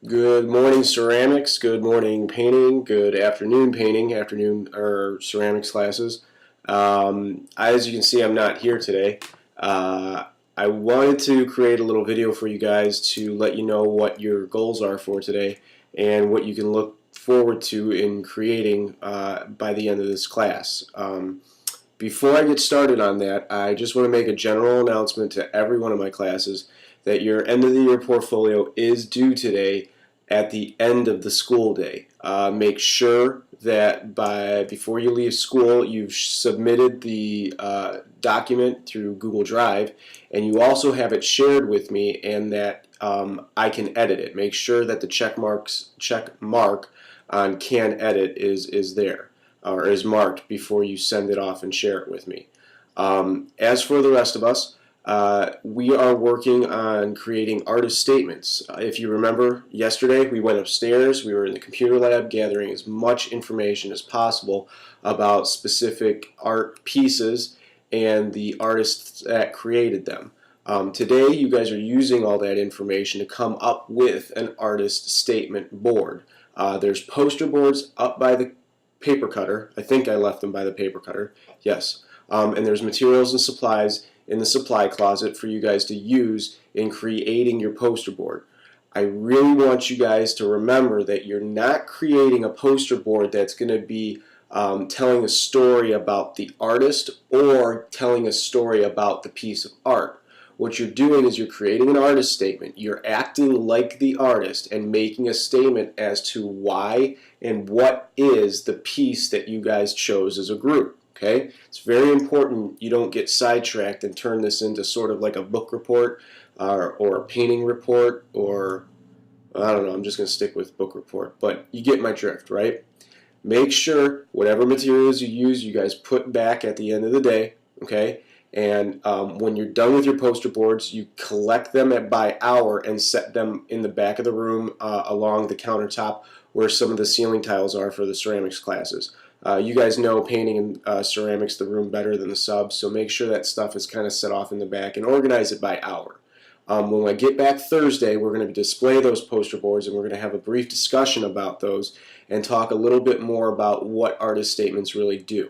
Good morning, ceramics. Good morning, painting. Good afternoon, painting. Afternoon or ceramics classes. As you can see, I'm not here today. Uh, I wanted to create a little video for you guys to let you know what your goals are for today and what you can look forward to in creating by the end of this class. Before I get started on that, I just want to make a general announcement to every one of my classes that your end of the year portfolio is due today at the end of the school day. Make sure that before you leave school you've submitted the document through Google Drive, and you also have it shared with me, and that I can edit it. Make sure that the check mark on can edit is there, or is marked before you send it off and share it with me. As for the rest of us, we are working on creating artist statements. If you remember, yesterday we went upstairs, we were in the computer lab gathering as much information as possible about specific art pieces and the artists that created them. Today you guys are using all that information to come up with an artist statement board. There's poster boards up by the paper cutter. I think I left them by the paper cutter. Yes. And there's materials and supplies in the supply closet for you guys to use in creating your poster board. I really want you guys to remember that you're not creating a poster board that's going to be telling a story about the artist or telling a story about the piece of art. What you're doing is you're creating an artist statement. You're acting like the artist and making a statement as to why and what is the piece that you guys chose as a group. Okay? It's very important you don't get sidetracked and turn this into sort of like a book report or a painting report, or I don't know, I'm just going to stick with book report, but you get my drift, right? Make sure whatever materials you use, you guys put back at the end of the day, okay? And when you're done with your poster boards, you collect them by hour and set them in the back of the room along the countertop where some of the ceiling tiles are for the ceramics classes. You guys know painting and ceramics the room better than the subs, so make sure that stuff is kind of set off in the back and organize it by hour. When I get back Thursday, we're going to display those poster boards, and we're going to have a brief discussion about those and talk a little bit more about what artist statements really do.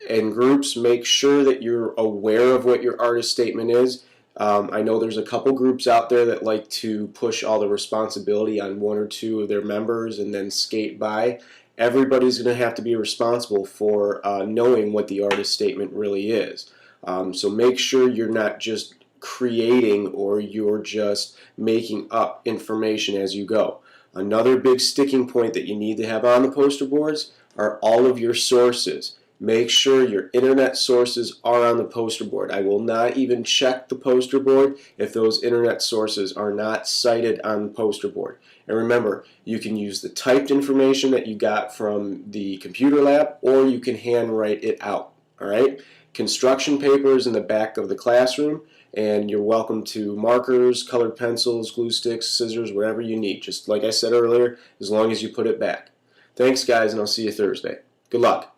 In groups, make sure that you're aware of what your artist statement is. I know there's a couple groups out there that like to push all the responsibility on one or two of their members and then skate by. Everybody's going to have to be responsible for knowing what the artist statement really is. So make sure you're not just creating or you're just making up information as you go. Another big sticking point that you need to have on the poster boards are all of your sources. Make sure your internet sources are on the poster board. I will not even check the poster board if those internet sources are not cited on the poster board. And remember, you can use the typed information that you got from the computer lab, or you can handwrite it out. All right? Construction papers in the back of the classroom, and you're welcome to markers, colored pencils, glue sticks, scissors, whatever you need. Just like I said earlier, as long as you put it back. Thanks, guys, and I'll see you Thursday. Good luck.